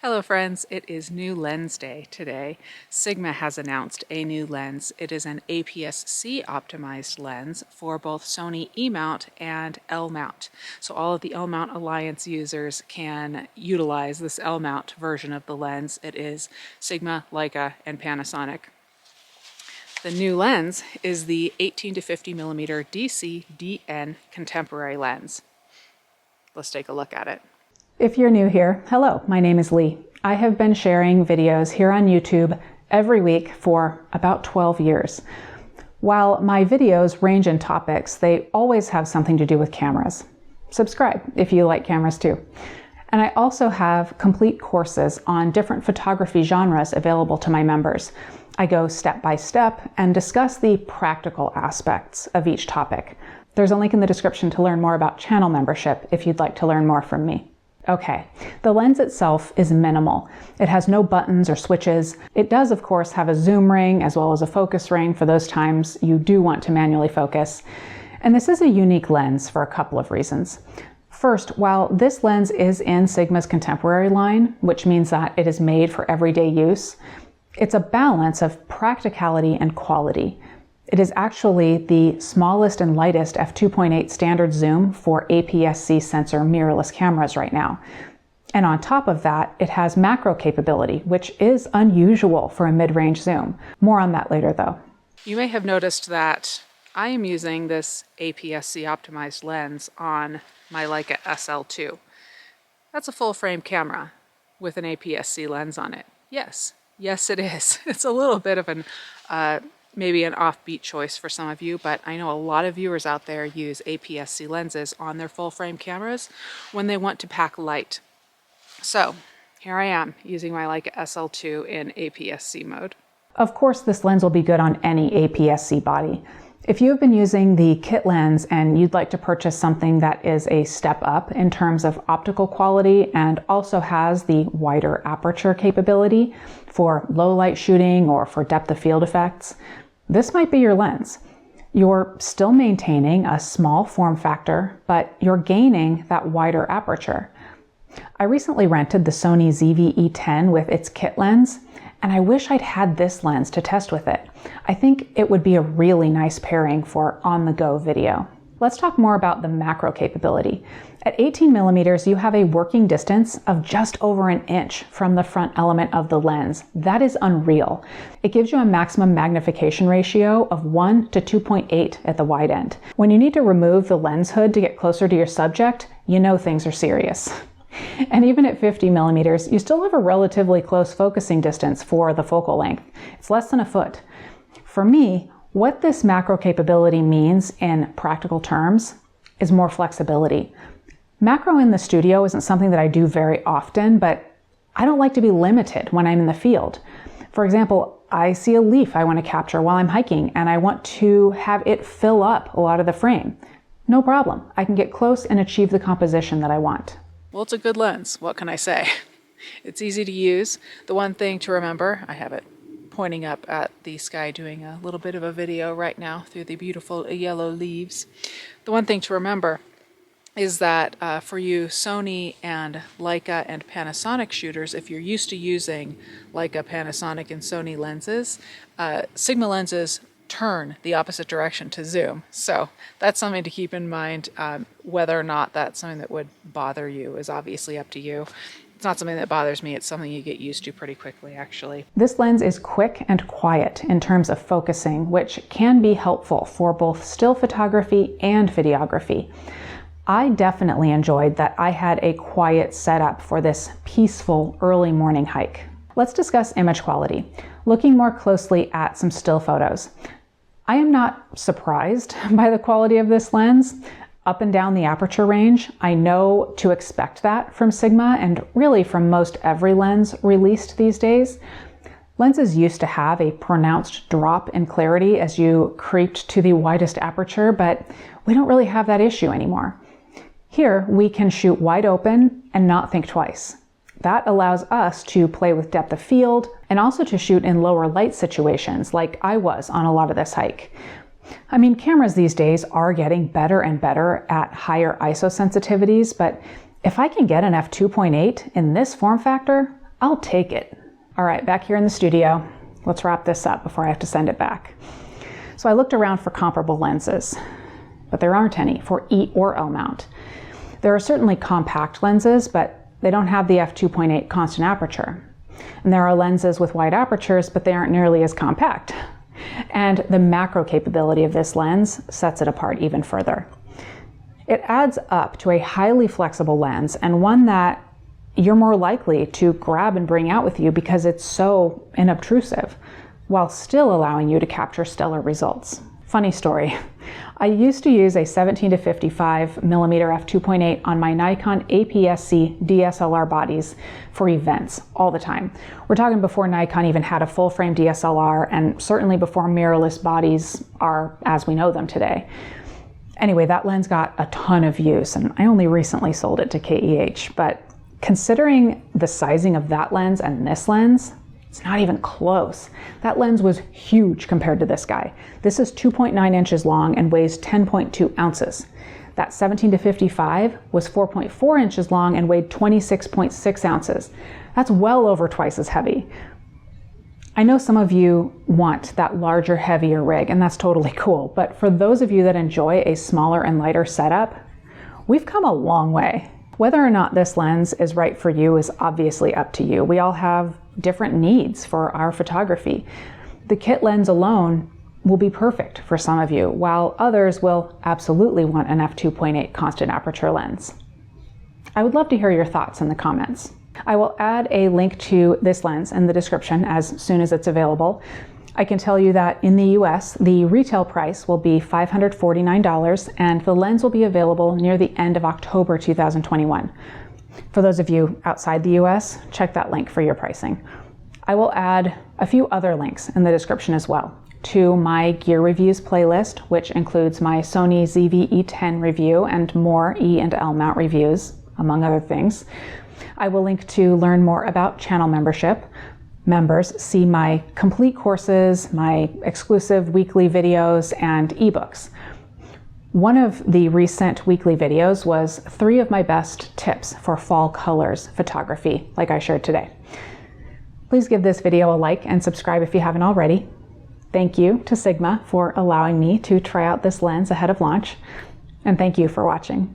Hello friends, it is new lens day today. Sigma has announced a new lens. It is an APS-C optimized lens for both Sony E mount and L mount. So all of the L mount Alliance users can utilize this L mount version of the lens. It is Sigma, Leica, and Panasonic. The new lens is the 18 to 50 millimeter DC-DN contemporary lens. Let's take a look at it. If you're new here, hello, my name is Leigh. I have been sharing videos here on YouTube every week for about 12 years. While my videos range in topics, they always have something to do with cameras. Subscribe if you like cameras too. And I also have complete courses on different photography genres available to my members. I go step by step and discuss the practical aspects of each topic. There's a link in the description to learn more about channel membership if you'd like to learn more from me. Okay, the lens itself is minimal. It has no buttons or switches. It does, of course, have a zoom ring as well as a focus ring for those times you do want to manually focus. And this is a unique lens for a couple of reasons. First, while this lens is in Sigma's contemporary line, which means that it is made for everyday use, it's a balance of practicality and quality. It is actually the smallest and lightest f2.8 standard zoom for APS-C sensor mirrorless cameras right now. And on top of that, it has macro capability, which is unusual for a mid-range zoom. More on that later though. You may have noticed that I am using this APS-C optimized lens on my Leica SL2. That's a full frame camera with an APS-C lens on it. Yes, it is. It's a little bit of an maybe an offbeat choice for some of you, but I know a lot of viewers out there use APS-C lenses on their full frame cameras when they want to pack light. So here I am using my Leica SL2 in APS-C mode. Of course, this lens will be good on any APS-C body. If you have been using the kit lens and you'd like to purchase something that is a step up in terms of optical quality and also has the wider aperture capability for low light shooting or for depth of field effects, this might be your lens. You're still maintaining a small form factor, but you're gaining that wider aperture. I recently rented the Sony ZV-E10 with its kit lens, and I wish I'd had this lens to test with it. I think it would be a really nice pairing for on-the-go video. Let's talk more about the macro capability. At 18 millimeters, you have a working distance of just over an inch from the front element of the lens. That is unreal. It gives you a maximum magnification ratio of 1 to 2.8 at the wide end. When you need to remove the lens hood to get closer to your subject, you know things are serious. And even at 50 millimeters, you still have a relatively close focusing distance for the focal length. It's less than a foot. For me, what this macro capability means in practical terms is more flexibility. Macro in the studio isn't something that I do very often, but I don't like to be limited when I'm in the field. For example, I see a leaf I want to capture while I'm hiking and I want to have it fill up a lot of the frame. No problem. I can get close and achieve the composition that I want. Well, it's a good lens. What can I say? It's easy to use. The one thing to remember, I have it pointing up at the sky doing a little bit of a video right now through the beautiful yellow leaves. The one thing to remember is that for you Sony and Leica and Panasonic shooters, if you're used to using Leica, Panasonic, and Sony lenses, Sigma lenses turn the opposite direction to zoom. So that's something to keep in mind. Whether or not that's something that would bother you is obviously up to you. It's not something that bothers me. It's something you get used to pretty quickly, actually. This lens is quick and quiet in terms of focusing, which can be helpful for both still photography and videography. I definitely enjoyed that I had a quiet setup for this peaceful early morning hike. Let's discuss image quality. Looking more closely at some still photos. I am not surprised by the quality of this lens. Up and down the aperture range, I know to expect that from Sigma and really from most every lens released these days. Lenses used to have a pronounced drop in clarity as you creeped to the widest aperture, but we don't really have that issue anymore. Here, we can shoot wide open and not think twice. That allows us to play with depth of field and also to shoot in lower light situations like I was on a lot of this hike. I mean, cameras these days are getting better and better at higher ISO sensitivities, but if I can get an f2.8 in this form factor, I'll take it. All right, back here in the studio, let's wrap this up before I have to send it back. So I looked around for comparable lenses, but there aren't any for E or L mount. There are certainly compact lenses, but they don't have the f2.8 constant aperture. And there are lenses with wide apertures, but they aren't nearly as compact. And the macro capability of this lens sets it apart even further. It adds up to a highly flexible lens, and one that you're more likely to grab and bring out with you because it's so inobtrusive, while still allowing you to capture stellar results. Funny story. I used to use a 17 to 55 millimeter f2.8 on my Nikon APS-C DSLR bodies for events all the time. We're talking before Nikon even had a full frame DSLR, and certainly before mirrorless bodies are as we know them today. Anyway, that lens got a ton of use, and I only recently sold it to KEH, but considering the sizing of that lens and this lens, it's not even close. That lens was huge compared to this guy. This is 2.9 inches long and weighs 10.2 ounces. That 17 to 55 was 4.4 inches long and weighed 26.6 ounces. That's well over twice as heavy. I know some of you want that larger, heavier rig, and that's totally cool, but for those of you that enjoy a smaller and lighter setup, we've come a long way. Whether or not this lens is right for you is obviously up to you. We all have different needs for our photography. The kit lens alone will be perfect for some of you, while others will absolutely want an f2.8 constant aperture lens. I would love to hear your thoughts in the comments. I will add a link to this lens in the description as soon as it's available. I can tell you that in the US, the retail price will be $549, and the lens will be available near the end of October 2021. For those of you outside the US, check that link for your pricing. I will add a few other links in the description as well to my gear reviews playlist, which includes my Sony ZV-E10 review and more E and L mount reviews, among other things. I will link to learn more about channel membership. Members see my complete courses, my exclusive weekly videos, and ebooks. One of the recent weekly videos was 3 of my best tips for fall colors photography, like I shared today. Please give this video a like and subscribe if you haven't already. Thank you to Sigma for allowing me to try out this lens ahead of launch, and thank you for watching.